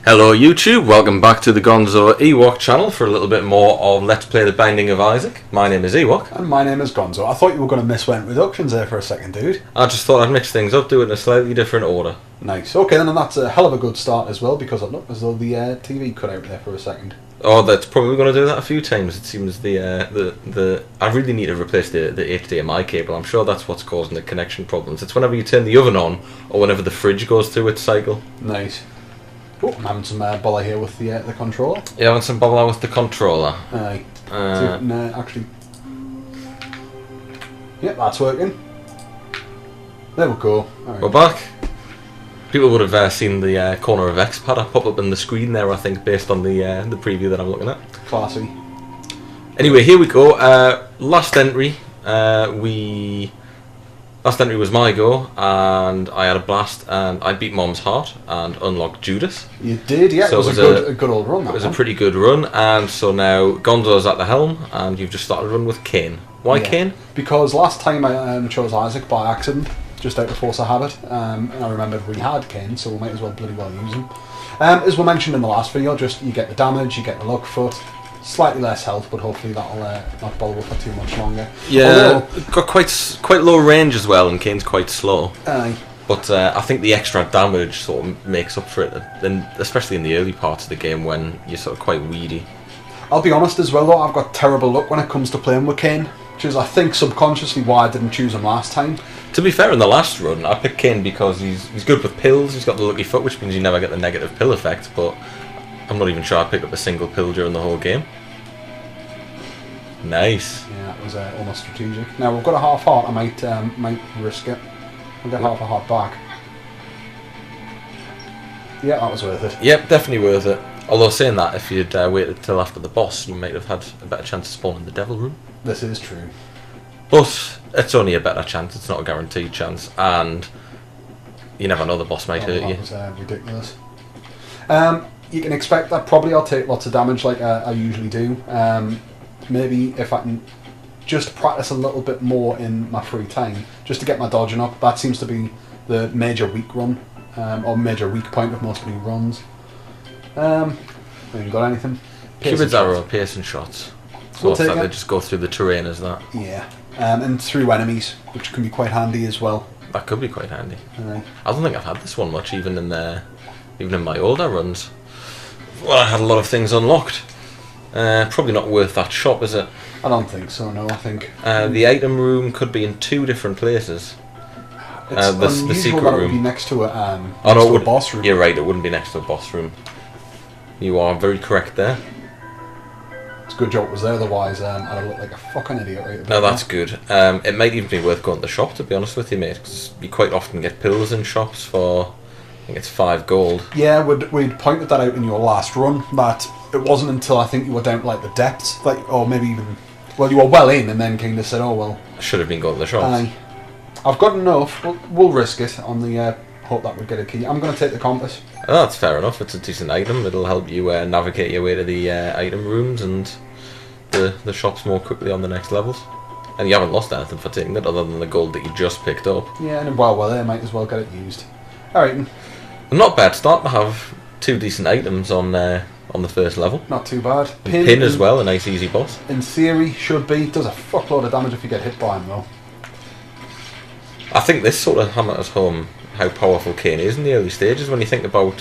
Hello YouTube, welcome back to the GonzoEwok channel for a little bit more of Let's Play the Binding of Isaac. My name is Ewok. And my name is Gonzo. I thought you were going to miss Went Reductions there for a second, dude. I just thought I'd mix things up, do it in a slightly different order. Nice. Okay, then, and that's a hell of a good start as well, because it looked as though the TV cut out there for a second. Oh, that's probably going to do that a few times. It seems I really need to replace the HDMI cable. I'm sure that's what's causing the connection problems. It's whenever you turn the oven on, or whenever the fridge goes through its cycle. Nice. Oh, I'm having some bother here with the controller. You're having some bother with the controller? Aye. Actually... Yep, that's working. There we go. Right. We're back. People would have seen the corner of X pad pop up on the screen there, I think, based on the preview that I'm looking at. Classy. Anyway, here we go. Last entry. Last entry was my go, and I had a blast, and I beat Mom's heart and unlocked Judas. You did, yeah. So it was a good old run. It was a pretty good run, and so now Gonzo's at the helm, and you've just started a run with Cain. Why Cain? Because last time I chose Isaac by accident, just out of force of habit, and I remembered we had Cain, so we might as well bloody well use him. As we mentioned in the last video, just you get the damage, you get the luck foot, slightly less health, but hopefully that'll not bother for too much longer. Yeah, got quite low range as well, and Cain's quite slow. Aye. But I think the extra damage sort of makes up for it, and especially in the early parts of the game when you're sort of quite weedy. I'll be honest as well though, I've got terrible luck when it comes to playing with Cain, which is I think subconsciously why I didn't choose him last time. To be fair, in the last run, I picked Cain because he's good with pills, he's got the lucky foot, which means you never get the negative pill effect, but I'm not even sure I picked up a single pill during the whole game. Nice. Yeah, it was almost strategic. Now we've got a half heart, I might risk it. I'll get half a heart back. Yeah, that was worth it. Yep, definitely worth it. Although saying that, if you'd waited till after the boss, you might have had a better chance of spawning the devil room. This is true. But it's only a better chance, it's not a guaranteed chance, and you never know, the boss might hurt you. That was ridiculous. You can expect that probably I'll take lots of damage like I usually do. Maybe if I can just practice a little bit more in my free time, just to get my dodging up. That seems to be the major weak run, or major weak point of most of these runs. Have you got anything? Cupid's arrow, piercing shots. So it's like they just go through the terrain, is that? Yeah, and through enemies, which can be quite handy as well. That could be quite handy. I don't think I've had this one much, even in my older runs. Well, I had a lot of things unlocked. Probably not worth that shop, is it? I don't think so, no. I think the item room could be in two different places. The secret room would be next to a boss room. You're right, it wouldn't be next to a boss room. You are very correct there. It's a good job it was there, otherwise I'd look like a fucking idiot right about No, that's good. It might even be worth going to the shop, to be honest with you, mate, because you quite often get pills in shops for, I think it's 5 gold. Yeah, we'd pointed that out in your last run, that it wasn't until I think you were down to like the depths, or maybe even, well, you were well in, and then kind of said, oh well. I should have been going to the shops. I've got enough. We'll risk it on the hope that we get a key. I'm going to take the compass. Oh, that's fair enough. It's a decent item. It'll help you navigate your way to the item rooms and the shops more quickly on the next levels. And you haven't lost anything for taking it, other than the gold that you just picked up. Yeah, and while we're there, might as well get it used. Alright. Not bad start to have 2 decent items on the first level. Not too bad. Pin as well, a nice easy boss. In theory, should be. Does a fuckload of damage if you get hit by him though. I think this sort of hammers home how powerful Cain is in the early stages. When you think about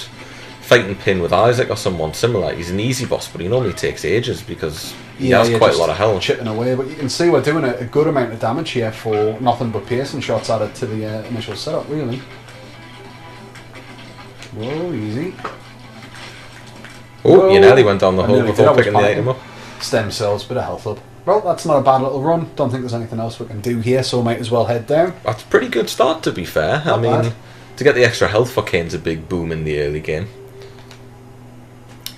fighting Pin with Isaac or someone similar, he's an easy boss, but he normally takes ages because he has quite a lot of health. Chipping away, but you can see we're doing a good amount of damage here for nothing but piercing shots added to the initial setup, really. Whoa, easy. Oh, you nearly went down the hole before picking the item up. Stem cells, bit of health up. Well, that's not a bad little run. Don't think there's anything else we can do here, so we might as well head down. That's a pretty good start, to be fair. I mean, to get the extra health for Cain's a big boom in the early game.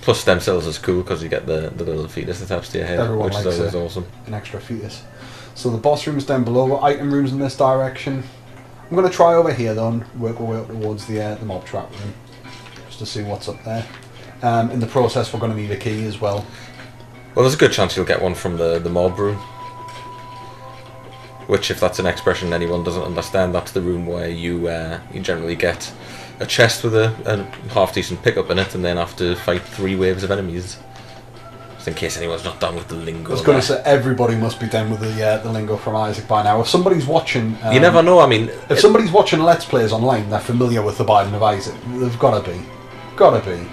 Plus, stem cells is cool because you get the little fetus attached to your head, which is always awesome. An extra fetus. So the boss room's down below, item rooms in this direction. I'm going to try over here though and work our way up towards the mob trap room, just to see what's up there. In the process, we're going to need a key as well. Well, there's a good chance you'll get one from the mob room. Which, if that's an expression anyone doesn't understand, that's the room where you generally get a chest with a half decent pickup in it, and then have to fight 3 waves of enemies. Just in case anyone's not done with the lingo. I was going to say everybody must be down with the lingo from Isaac by now. If somebody's watching, you never know. I mean, if somebody's watching Let's Plays online, they're familiar with the Binding of Isaac. They've got to be,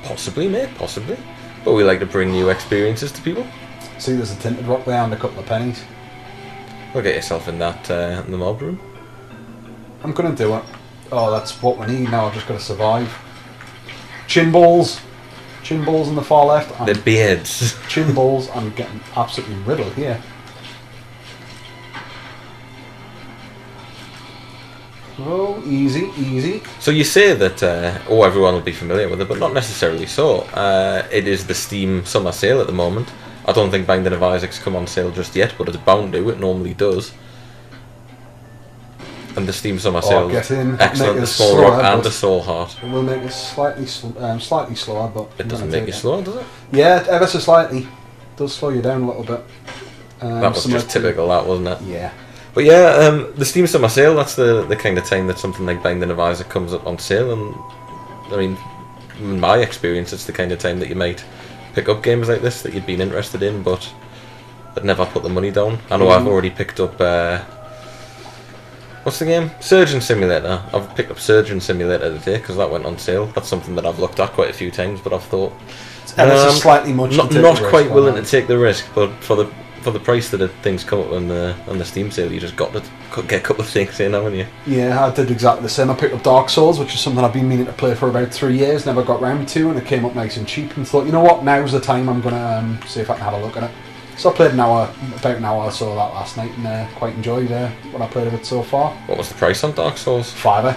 possibly, mate, possibly. But we like to bring new experiences to people. See, there's a tinted rock there and a couple of pennies. Well, get yourself in that in the mob room. I'm going to do it. Oh, that's what we need now. I've just got to survive. Chin balls on the far left. The beards. Chin balls. I'm getting absolutely riddled here. Oh, easy, easy. So you say that everyone will be familiar with it, but not necessarily so. It is the Steam summer sale at the moment. I don't think Binding of Isaac's come on sale just yet, but it's bound to. It normally does. And the Steam summer sale is excellent. The Small Rock and the Soul Heart. It will make it slightly slower, but it doesn't make you slower, does it? Yeah, ever so slightly. It does slow you down a little bit. That was just typical, that wasn't it? Yeah. But yeah, the Steam summer sale. That's the kind of time that something like Binding of Isaac comes up on sale, and I mean, in my experience, it's the kind of time that you might pick up games like this that you'd been interested in, but I'd never put the money down. I know I've already picked up. What's the game? Surgeon Simulator. I've picked up Surgeon Simulator today because that went on sale. That's something that I've looked at quite a few times, but I've thought slightly much. Not quite willing to take the risk, but for the price that things come up on the Steam sale, you just got to get a couple of things in, haven't you? Yeah, I did exactly the same. I picked up Dark Souls, which is something I've been meaning to play for about 3 years, never got round to, and it came up nice and cheap, and thought, you know what, now's the time. I'm gonna see if I can have a look at it. So I played about an hour or so of that last night, and quite enjoyed what I played of it so far. What was the price on Dark Souls? £5.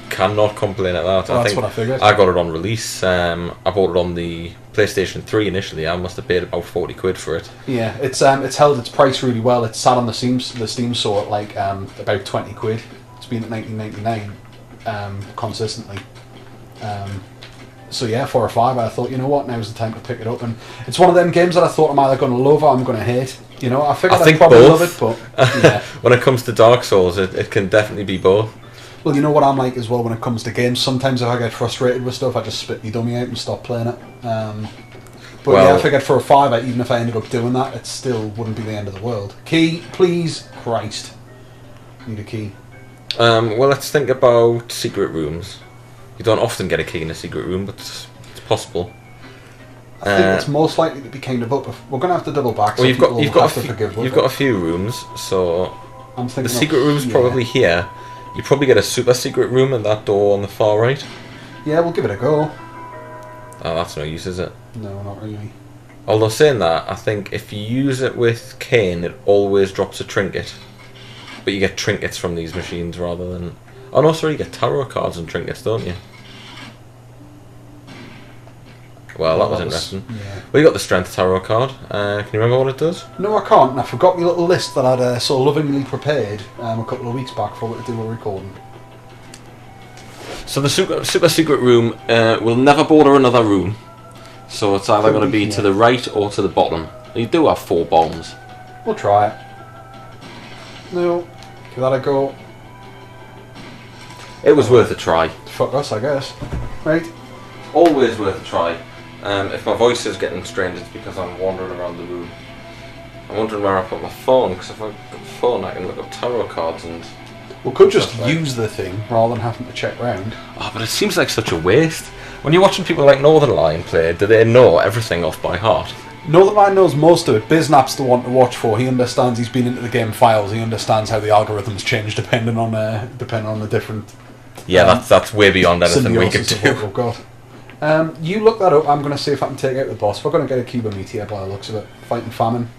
Cannot complain at that. That's what I figured. I got it on release. I bought it on the PlayStation 3 initially. I must have paid about 40 quid for it. Yeah, it's held its price really well. It's sat on the Steam store at like about 20 quid. It's been at 19.99 consistently. So yeah, for a £5, I thought, you know what, now's the time to pick it up. And it's one of them games that I thought I'm either going to love or I'm going to hate. You know, I figured I'd probably love it, but yeah. When it comes to Dark Souls, it can definitely be both. Well, you know what I'm like as well when it comes to games. Sometimes if I get frustrated with stuff, I just spit my dummy out and stop playing it. But yeah, I figured for a £5, even if I ended up doing that, it still wouldn't be the end of the world. Key, please, Christ. Need a key. Well, let's think about secret rooms. You don't often get a key in a secret room, but it's possible. I think it's most likely to be kind of up. We're going to have to double back. Well, you've got a few rooms, so I'm thinking the secret room's probably here. You probably get a super secret room at that door on the far right. Yeah, we'll give it a go. Oh, that's no use, is it? No, not really. Although saying that, I think if you use it with Kane, it always drops a trinket. But you get trinkets from these machines rather than... Oh no, sorry, you get tarot cards and trinkets, don't you? Well, that was interesting. Yeah. Well, you got the Strength Tarot card. Can you remember what it does? No, I can't. And I forgot my little list that I'd so lovingly prepared a couple of weeks back for what to do a recording. So the super secret room will never border another room. So it's either going to be to the right or to the bottom. You do have 4 bombs. We'll try it. No, give that a go. It was worth a try. Fuck us, I guess. Right. Always worth a try. If my voice is getting strange, it's because I'm wandering around the room. I'm wondering where I put my phone, because if I've got the phone I can look up tarot cards and... We could just use the thing rather than having to check round. Oh, but it seems like such a waste. When you're watching people like Northern Lion play, do they know everything off by heart? Northern Lion knows most of it. Biznap's the one to watch for. He understands, he's been into the game files, he understands how the algorithms change depending on the different... Yeah, that's way beyond anything we could do. We've got. You look that up. I'm going to see if I can take out the boss. We're going to get a cube of meat here by the looks of it. Fighting famine.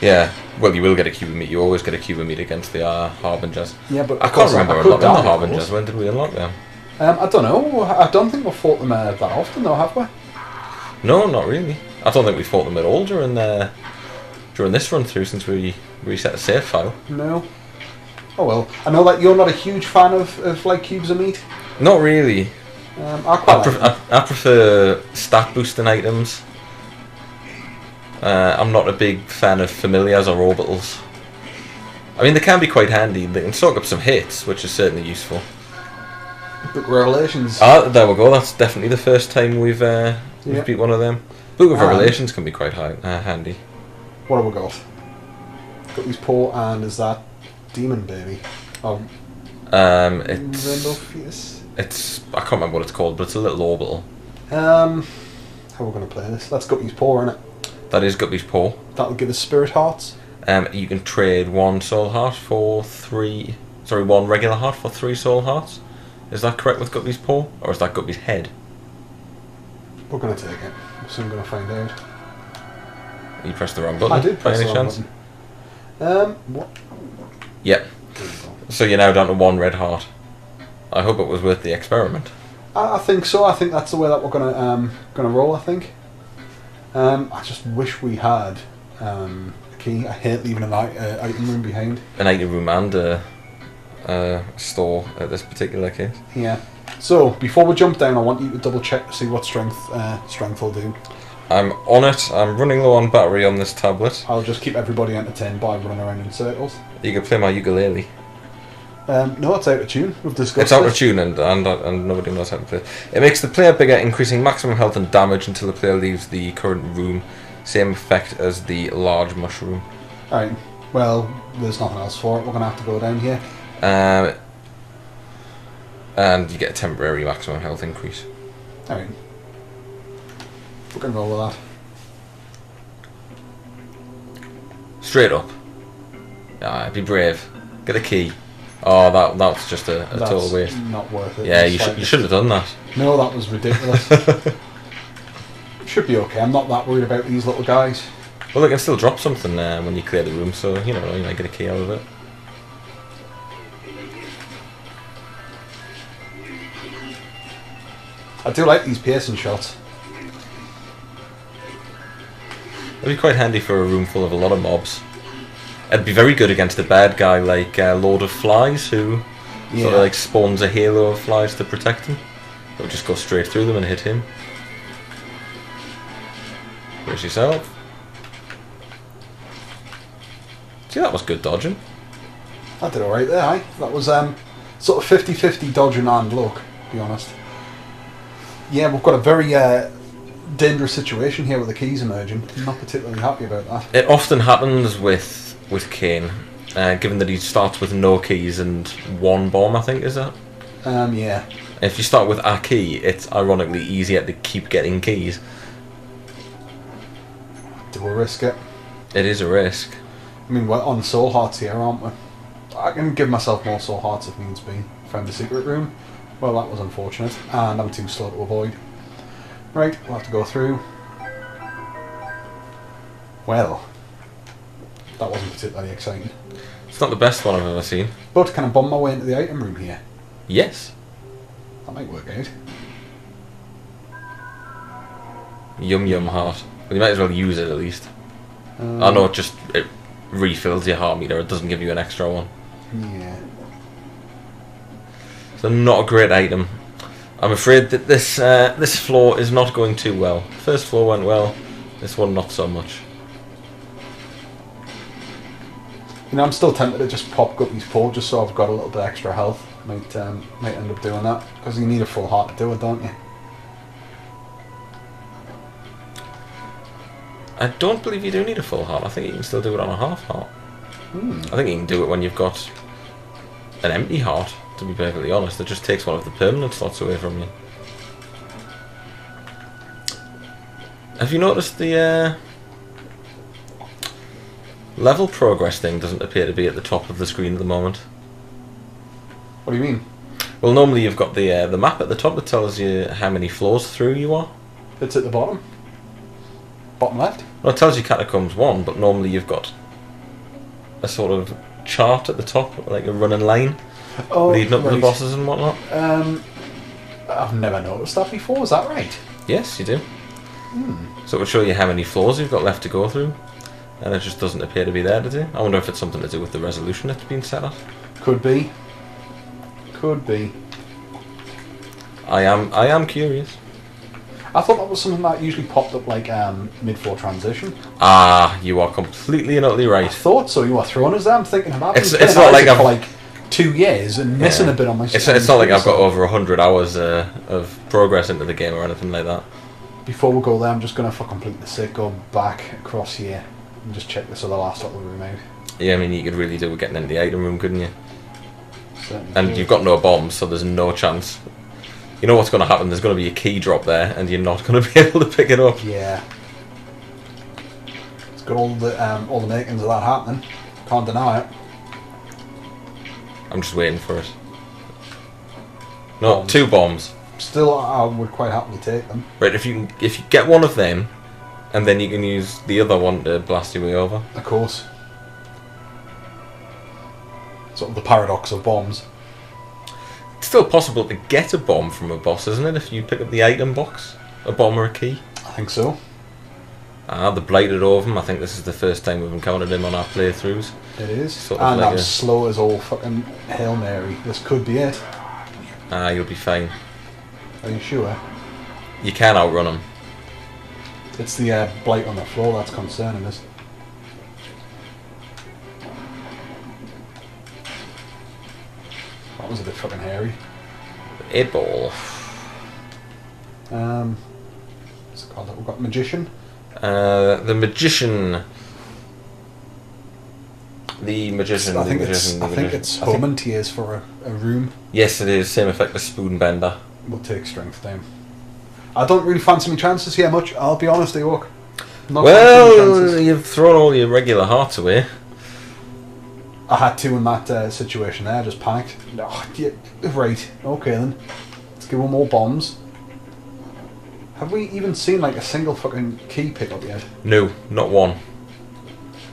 Yeah, well, you will get a cube of meat. You always get a cube of meat against the Harbingers. Yeah, but I can't remember unlocking the Harbingers. When did we unlock them? I don't know. I don't think we've fought them that often, though, have we? No, not really. I don't think we fought them at all during this run through since we reset the save file. No. Oh well. I know that you're not a huge fan of like cubes of meat. Not really. I prefer stat boosting items. I'm not a big fan of familiars or orbitals. I mean, they can be quite handy. They can soak up some hits, which is certainly useful. Book of Revelations. Ah, there we go. That's definitely the first time we've beat one of them. Book of Revelations can be quite handy. What have we got? Guppy's Paw, and is that Demon Baby? Oh, It's Rainbow Fetus. It's I can't remember what it's called, but it's a little orbital. How are we going to play this? That's Guppy's Paw, isn't it? That is Guppy's Paw. That'll give us Spirit Hearts. You can trade 1 soul heart for 3. Sorry, 1 regular heart for 3 soul hearts. Is that correct with Guppy's Paw, or is that Guppy's head? We're going to take it. So I'm going to find out. You pressed the wrong button. I did press by the any wrong chance? button. What? Yep. There you go. So you're now down to 1 red heart. I hope it was worth the experiment. I think so. I think that's the way that we're gonna roll. I think. I just wish we had a key. I hate leaving an item room behind. An item room and a store at this particular case. Yeah. So before we jump down, I want you to double check to see what strength will do. I'm on it. I'm running low on battery on this tablet. I'll just keep everybody entertained by running around in circles. You can play my ukulele. No, it's out of tune. We've discussed It's out of this. tune and nobody knows how to play it. It makes the player bigger, increasing maximum health and damage until the player leaves the current room. Same effect as the large mushroom. Alright, well, there's nothing else for it. We're going to have to go down here. And you get a temporary maximum health increase. Alright. We're going to roll with that. Straight up. Be brave. Get a key. Oh, that's just a total waste. Not worth it. Yeah, you shouldn't have done that. No, that was ridiculous. Should be okay. I'm not that worried about these little guys. Well, they can still drop something when you clear the room, so you might get a key out of it. I do like these piercing shots. It'd be quite handy for a room full of a lot of mobs. It'd be very good against a bad guy like Lord of Flies, who sort of like spawns a halo of flies to protect him. It would just go straight through them and hit him. Brace yourself. See, that was good dodging. I did alright there, aye. That was sort of 50-50 dodging and luck, to be honest. Yeah, we've got a very dangerous situation here with the keys emerging. I'm not particularly happy about that. It often happens with Kane, given that he starts with no keys and 1 bomb, I think, is that? Yeah. If you start with a key, it's ironically easier to keep getting keys. Do we risk it? It is a risk. I mean, we're on soul hearts here, aren't we? I can give myself more soul hearts if needs be. Found the secret room. Well, that was unfortunate, and I'm too slow to avoid. Right, we'll have to go through. Well, that wasn't particularly exciting. It's not the best one I've ever seen. But can I bomb my way into the item room here? Yes. That might work out. Yum yum heart. Well, you might as well use it at least. I know it refills your heart meter. It doesn't give you an extra one. Yeah. So not a great item. I'm afraid that this floor is not going too well. First floor went well. This one not so much. You know, I'm still tempted to just pop Guppy's Paw just so I've got a little bit extra health. Might end up doing that because you need a full heart to do it, don't you? I don't believe you do need a full heart. I think you can still do it on a half heart. I think you can do it when you've got an empty heart, to be perfectly honest. It just takes one of the permanent slots away from you. Have you noticed the level progress thing doesn't appear to be at the top of the screen at the moment? What do you mean? Well, normally you've got the map at the top that tells you how many floors through you are. It's at the bottom. Bottom left? Well, it tells you Catacombs 1, but normally you've got a sort of chart at the top, like a running line, leading up to the bosses and whatnot. I've never noticed that before, is that right? Yes, you do. So it would show you how many floors you've got left to go through, and it just doesn't appear to be there, does it? I wonder if it's something to do with the resolution it's been set at. Could be. Could be. I am curious. I thought that was something that usually popped up like mid-floor transition. Ah, you are completely and utterly I right. thought so. You are throwing us there. I'm thinking about it. It's not like I've... for like 2 years and missing a bit on my. It's not like I've got over 100 hours of progress into the game or anything like that. Before we go there, I'm just going to, for completeness sake, go back across here and just check this other last little room out. Yeah, I mean, you could really do with getting into the item room, couldn't you? Certainly And could. you've got no bombs, so there's no chance. You know what's going to happen? There's going to be a key drop there, and you're not going to be able to pick it up. Yeah. It's got all the makings of that happening. Can't deny it. I'm just waiting for it. No, Bombs. 2 bombs. Still, I would quite happily take them. Right, if you get one of them, and then you can use the other one to blast your way over. Of course. Sort of the paradox of bombs. It's still possible to get a bomb from a boss, isn't it? If you pick up the item box, a bomb or a key. I think so. The Blighted Ovum. I think this is the first time we've encountered him on our playthroughs. It is. Sort of And like I'm slow as all fucking Hail Mary. This could be it. You'll be fine. Are you sure? You can outrun him. It's the blight on the floor that's concerning us. That was a bit fucking hairy. 8-ball. What's it called? We've got Magician. The Magician. The Magician. I think the it's magician, the magician. home and tears for a room. Yes, it is. Same effect as Spoonbender. We'll take strength down. I don't really fancy my chances here much, I'll be honest, Ewok. Not fancy my Well, chances. you've thrown all your regular hearts away. I had to in that situation there, I just panicked. No, yeah, right, okay then. Let's give them more bombs. Have we even seen like a single fucking key pick up yet? No, not one.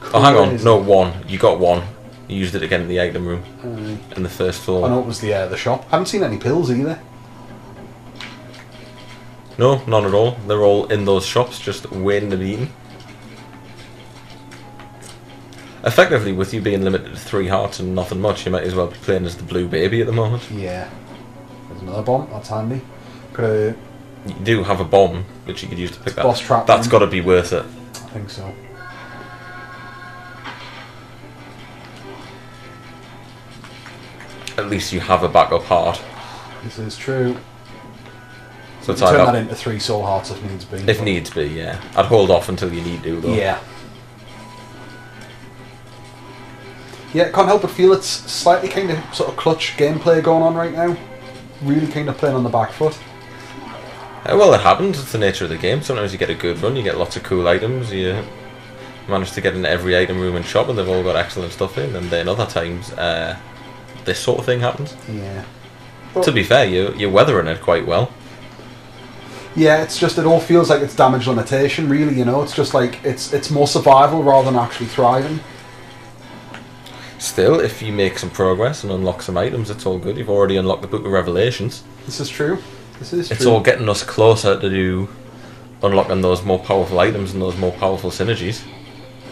Cool, Oh, hang on. is No, it? one. You got one. You used it again in the item room. In the first floor. I know it was the shop. Haven't seen any pills either. No, none at all. They're all in those shops, just waiting to be eaten. Effectively, with you being limited to 3 hearts and nothing much, you might as well be playing as the blue baby at the moment. Yeah. There's another bomb, that's handy. Could You do have a bomb, which you could use to pick that. Boss trap That's room. got to be worth it. I think so. At least you have a backup heart. This is true. So it's Turn either, that into 3 soul hearts if needs be. if needs be, yeah. I'd hold off until you need to, though. Yeah. Yeah, can't help but feel it's slightly kind of sort of clutch gameplay going on right now. Really kind of playing on the back foot. Well, it happens. It's the nature of the game. Sometimes you get a good run, you get lots of cool items, you manage to get into every item room and shop and they've all got excellent stuff in, and then other times this sort of thing happens. Yeah. To be fair, you're weathering it quite well. Yeah, it's just, it all feels like it's damage limitation, really, you know? It's just like, it's more survival rather than actually thriving. Still, if you make some progress and unlock some items, it's all good. You've already unlocked the Book of Revelations. This is true. This is true. It's all getting us closer to do unlocking those more powerful items and those more powerful synergies.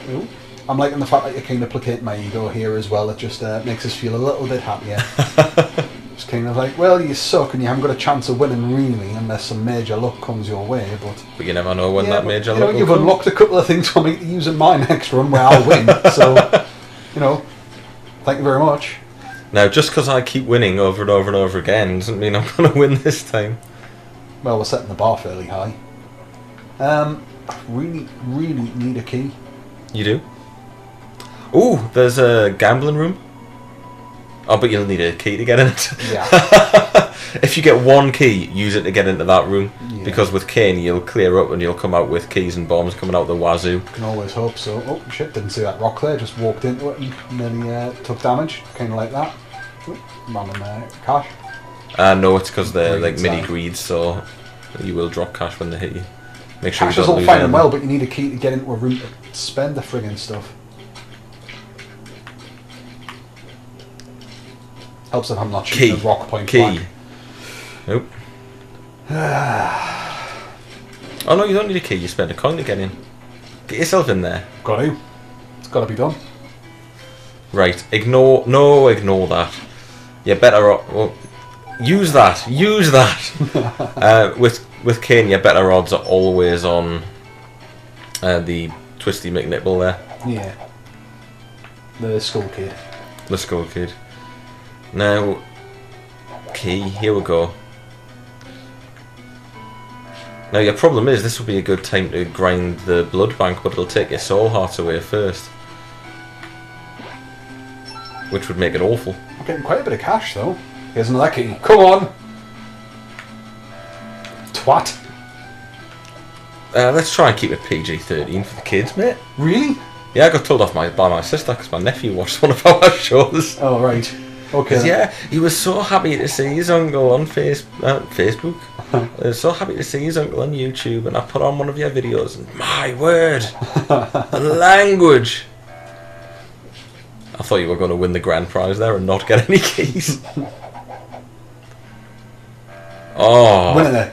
Ooh. I'm liking the fact that you're kind of placating my ego here as well. It just makes us feel a little bit happier. Just kind of like, well, you suck and you haven't got a chance of winning really unless some major luck comes your way, but you never know when yeah, that but, major you know, luck will you've come. unlocked a couple of things for me to use in my next run where I'll win, so, you know, thank you very much. Now, just because I keep winning over and over and over again doesn't mean I'm going to win this time. Well, we're setting the bar fairly high. I really need a key. You do? Ooh, there's a gambling room. Oh, but you'll need a key to get in it. Yeah. If you get one key, use it to get into that room. Yeah. Because with Kane, you'll clear up and you'll come out with keys and bombs coming out the wazoo. Can always hope so. Oh shit, didn't see that rock there, just walked into it and nearly took damage. Kind of like that. Ooh, random cash. No, it's because they're like Greeds, mini aye. greeds, so you will drop cash when they hit you. Make sure Cash you is don't all lose fine and anything. well, but you need a key to get into a room to spend the friggin' stuff. Helps if I'm not shooting Key. a rock point Key. blank. Nope. Oh no, you don't need a key. You spend a coin to get in. Get yourself in there. Got to. It's got to be done. Right. Ignore that. You're better off. Well, use that. Use that. With Kane, your better odds are always on the Twisty McNipple there. Yeah. The Skull Kid. The Skull Kid. Now, key, here we go. Now your problem is, this would be a good time to grind the blood bank, but it'll take your soul hearts away first. Which would make it awful. I'm getting quite a bit of cash though. Here's another key. Come on! Twat. Let's try and keep it PG-13 for the kids, mate. Really? Yeah, I got told off by my sister because my nephew watched one of our shows. Oh, right. Okay. Yeah, he was so happy to see his uncle on Facebook. He was so happy to see his uncle on YouTube, and I put on one of your videos, and my word, the language. I thought you were going to win the grand prize there and not get any keys. Oh, Winning a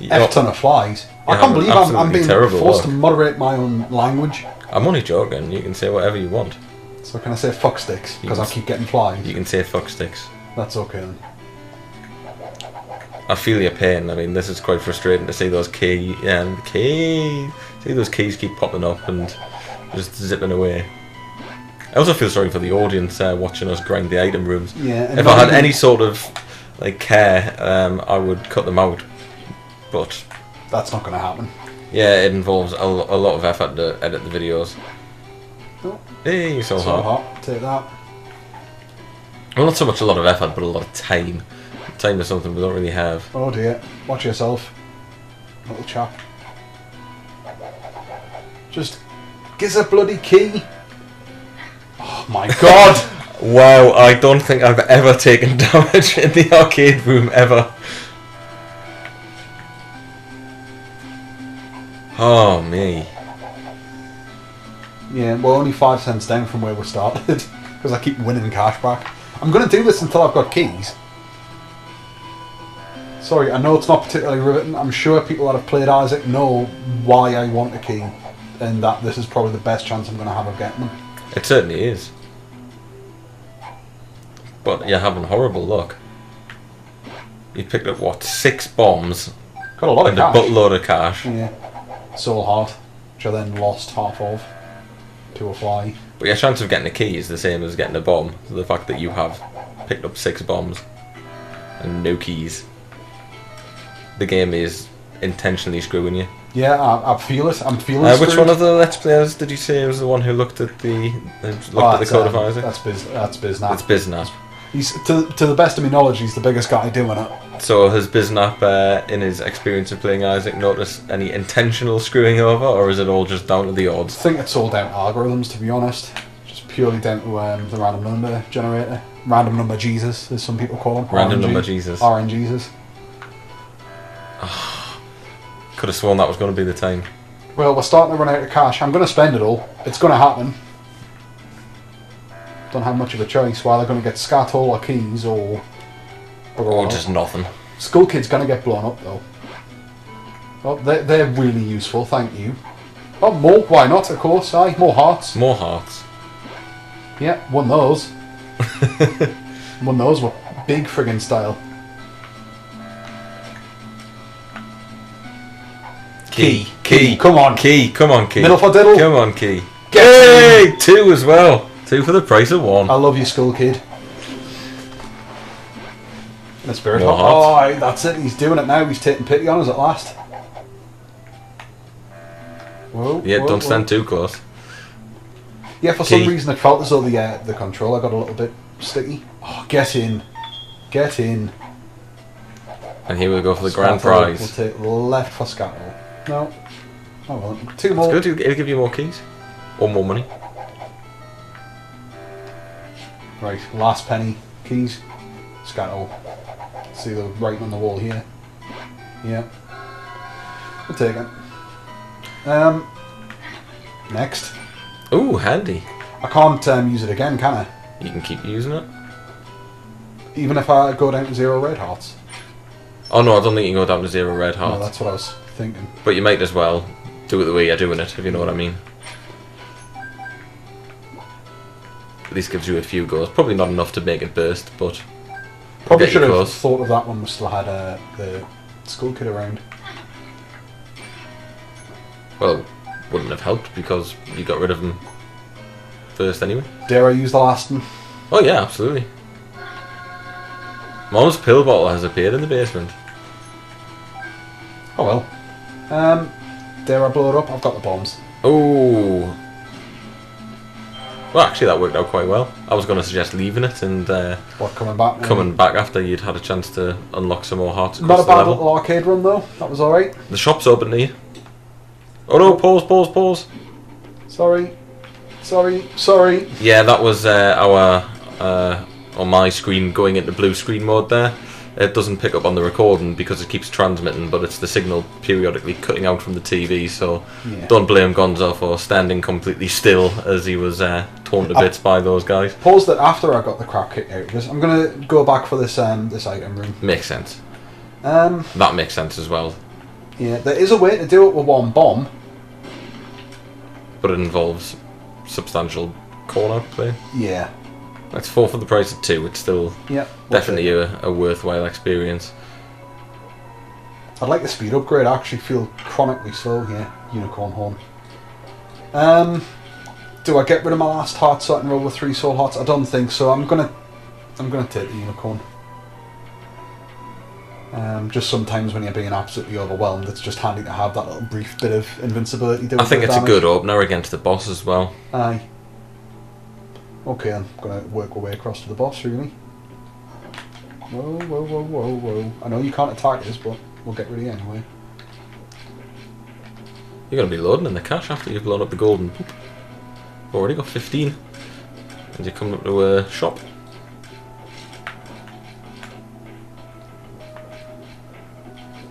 F-ton of flies. I can't believe I'm being forced to moderate my own language. I'm only joking. You can say whatever you want. So can I say fuck sticks? Because I keep getting flies. You can say fuck sticks. That's okay then. I feel your pain. I mean, this is quite frustrating to see those see those keys keep popping up and just zipping away. I also feel sorry for the audience watching us grind the item rooms. Yeah. If I had any sort of like care, I would cut them out. But that's not going to happen. Yeah, it involves a lot of effort to edit the videos. Oh. Hey, so hot. Take that. Well, not so much a lot of effort, but a lot of time. Time is something we don't really have. Oh dear. Watch yourself, little chap. Just give us a bloody key. Oh my god! Wow, I don't think I've ever taken damage in the arcade room ever. Oh me. Yeah, we're only 5 cents down from where we started because I keep winning cash back. I'm going to do this until I've got keys. Sorry, I know it's not particularly riveting. I'm sure people that have played Isaac know why I want a key, and that this is probably the best chance I'm going to have of getting them. It certainly is. But you're having horrible luck. You picked up, what, 6 bombs? Got a lot of cash. And a buttload of cash. Yeah. Soul Heart, which I then lost half of to a fly. But your chance of getting a key is the same as getting a bomb. So the fact that you have picked up 6 bombs and no keys. The game is intentionally screwing you. Yeah, I feel it. I'm feeling it. Which one of the Let's Players did you say was the one who looked at the code of Isaac? That's Biznap. It's Biznap. He's to the best of my knowledge, he's the biggest guy doing it. So has Biznap, in his experience of playing Isaac, noticed any intentional screwing over, or is it all just down to the odds? I think it's all down to algorithms, to be honest. Just purely down to the random number generator. Random number Jesus, as some people call him. Random number Jesus. RNGesus. Could have sworn that was going to be the time. Well, we're starting to run out of cash. I'm going to spend it all. It's going to happen. Don't have much of a choice. Whether they're going to get scat all or keys or just nothing. Skull Kid's going to get blown up though. Oh, they're really useful. Thank you. Oh, more. Why not? Of course. Aye, more hearts. More hearts. Yeah, won those. Won those were big friggin' style. Key. Come on. Key. Come on, key. Middle for diddle. Come on, key. Yay! 2 as well. 2 for the price of 1. I love you, Skull Kid. The spirit. More Oh, hearts. that's it. He's doing it now. He's taking pity on us at last. Whoa, Yeah, whoa, don't whoa. stand too close. Yeah, for some reason it felt as though the controller got a little bit sticky. Oh, get in. Get in. And here we go for the grand Scattle. prize. We'll take left for Scattle. No. Oh well, 2 more. It's good. It'll give you more keys. Or more money. Right, last penny. Keys. Scattle. See the writing on the wall here. Yeah. We'll take it. Next. Ooh, handy. I can't use it again, can I? You can keep using it. Even if I go down to 0 red hearts. Oh no, I don't think you can go down to 0 red No, hearts. that's what I was thinking. But you might as well do it the way you're doing it, if you know what I mean. At least gives you a few goes. Probably not enough to make it burst, but Probably get should you have close. thought of that when we still had the Skull Kid around. Well, wouldn't have helped because you got rid of him first anyway. Dare I use the last one? Oh yeah, absolutely. Mom's pill bottle has appeared in the basement. Oh well. Dare I blow it up? I've got the bombs. Oh. Well, actually, that worked out quite well. I was going to suggest leaving it and Coming back? coming back after you'd had a chance to unlock some more hearts. Not a across the bad level. little arcade run though. That was alright. The shop's open to you. Oh no! Pause. Sorry. Yeah, that was our on my screen going into blue screen mode there. It doesn't pick up on the recording because it keeps transmitting, but it's the signal periodically cutting out from the TV, so Yeah. don't blame Gonzo for standing completely still as he was torn to bits by those guys. Paused it after I got the crap kicked out of this. I'm gonna go back for this this item room. Makes sense. Um, That makes sense as well, yeah, there is a way to do it with one bomb. but it involves substantial call-out play. Yeah. That's 4 for the price of 2. It's still Yeah. definitely a worthwhile experience. I'd like the speed upgrade. I actually feel chronically slow here. Unicorn horn. Do I get rid of my last heart so I can roll with 3 soul hearts? I don't think so. I'm gonna take the unicorn. Just sometimes when you're being absolutely overwhelmed, it's just handy to have that little brief bit of invincibility. I think it's a good opener against the boss as well. Aye. Okay, I'm gonna work my way across to the boss, really. Whoa. I know you can't attack us, but we'll get rid of you anyway. You're going to be loading in the cash after you've blown up the golden poop. Already got 15. And you're coming up to a shop.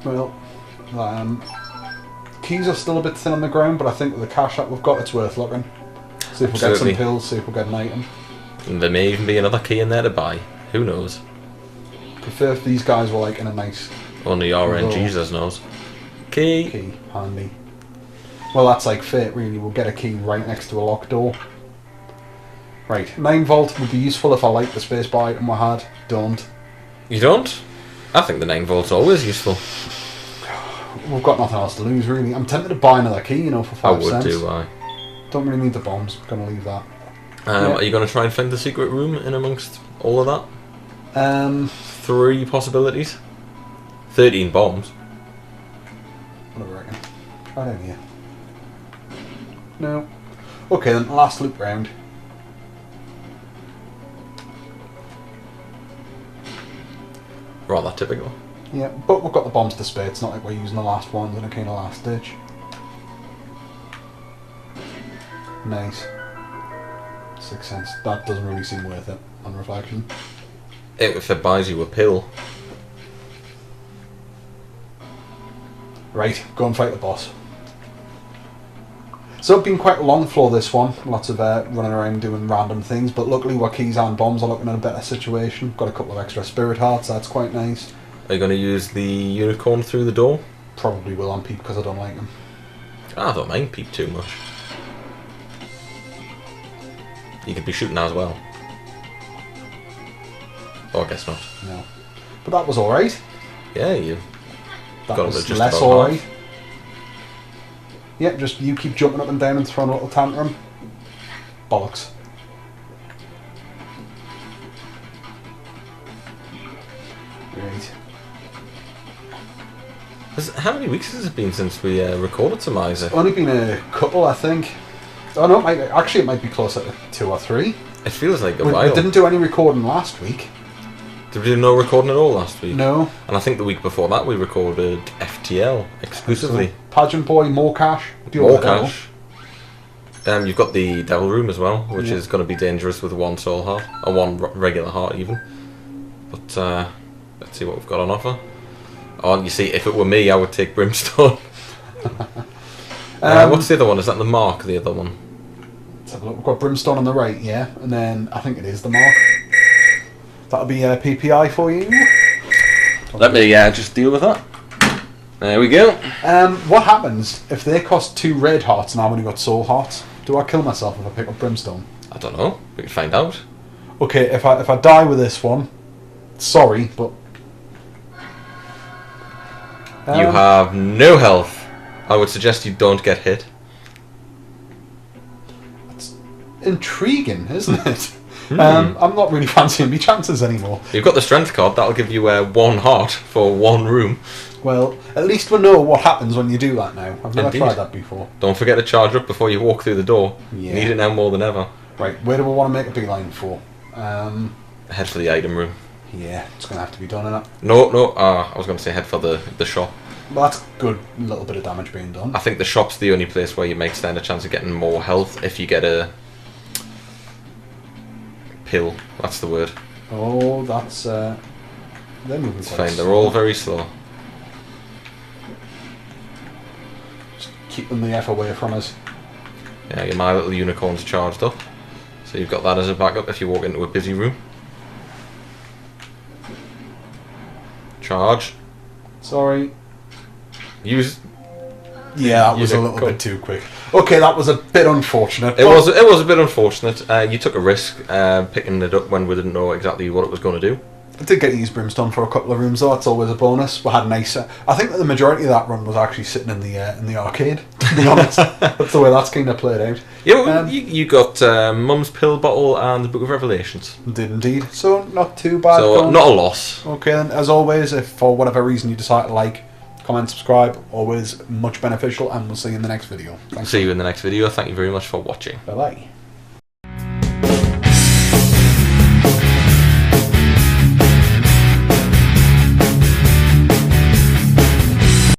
Well, keys are still a bit thin on the ground, but I think with the cash that we've got, it's worth looking. See if we get Absolutely. some pills, see if we get an item. And there may even be another key in there to buy. Who knows? Prefer if these guys were like in a nice Only RN Although- Jesus knows. Key. key handy. Well, that's like fate, really. We'll get a key right next to a locked door. Right, 9 volt would be useful if I like the spacebar item we had. Don't. You don't? I think the 9 volt's always useful. We've got nothing else to lose, really. I'm tempted to buy another key, you know, for 5 I would cents. do, I. Don't really need the bombs. Gonna leave that. Are you going to try and find the secret room in amongst all of that? 3 possibilities. 13 bombs. What do I reckon? Right in here. No. Okay then, last loop round. Rather typical. Yeah, but we've got the bombs to spare. It's not like we're using the last ones in a kind of last ditch. Nice. 6 cents. That doesn't really seem worth it on reflection. If it buys you a pill. Right, go and fight the boss. So it's been quite a long floor, this one. Lots of running around doing random things, but luckily our keys and bombs are looking in a better situation. Got a couple of extra spirit hearts, that's quite nice. Are you going to use the unicorn through the door? Probably will on Peep because I don't like him. I don't mind Peep too much. You could be shooting as well. Oh, I guess not. No. But that was alright. Yeah, you That got was it just less about alright. half. Yep, just you keep jumping up and down and throwing a little tantrum. Bollocks. Right. How many weeks has it been since we recorded some Isaac? Only been a couple, I think. Oh no, it might be closer to 2 or 3. It feels like a We while. didn't do any recording last week. Did we do no recording at all last week? No. And I think the week before that we recorded FTL exclusively. So, Pageant Boy, more cash. More cash. You've got the Devil Room as well, which Yeah. is going to be dangerous with 1 soul heart, or 1 regular heart even. But let's see what we've got on offer. Oh, you see, if it were me, I would take Brimstone. What's the other one? Is that the Mark, the other one? Let's have a look. We've got Brimstone on the right, yeah, and then I think it is the Mark. That'll be a PPI for you. Let me just deal with that. There we go. What happens if they cost 2 red hearts and I've only got soul hearts? Do I kill myself if I pick up Brimstone? I don't know. We can find out. Okay, if I die with this one, sorry, but You have no health. I would suggest you don't get hit. it's intriguing, isn't it? I'm not really fancying my chances anymore. You've got the strength card. That'll give you 1 heart for 1 room. Well, at least we know what happens when you do that now. I've never Indeed. tried that before. Don't forget to charge up before you walk through the door. Yeah. You need it now more than ever. Right, where do we want to make a beeline for? Head for the item room. Yeah, it's going to have to be done, innit? No. I was going to say head for the shop. Well, that's good. A little bit of damage being done. I think the shop's the only place where you might stand a chance of getting more health if you get a pill. That's the word. Oh, that's... they're moving It's quite fine. slow. They're all very slow. Just keeping the F away from us. Yeah, your My Little Unicorn's charged up. So you've got that as a backup if you walk into a busy room. Charge. Sorry. Use... Yeah, that was a little bit too quick. Okay, that was a bit unfortunate. It was a bit unfortunate. You took a risk picking it up when we didn't know exactly what it was going to do. I did get to use Brimstone for a couple of rooms though. It's always a bonus. We had a nice. I think that the majority of that run was actually sitting in the arcade. To be honest, that's the way that's kind of played out. Yeah, you got Mum's Pill Bottle and the Book of Revelations. Did indeed. So not too bad. So not a loss. Okay, then as always, if for whatever reason you decide to like, comment, subscribe, always much beneficial, and we'll see you in the next video. Thanks. See you in the next video. Thank you very much for watching. Bye bye.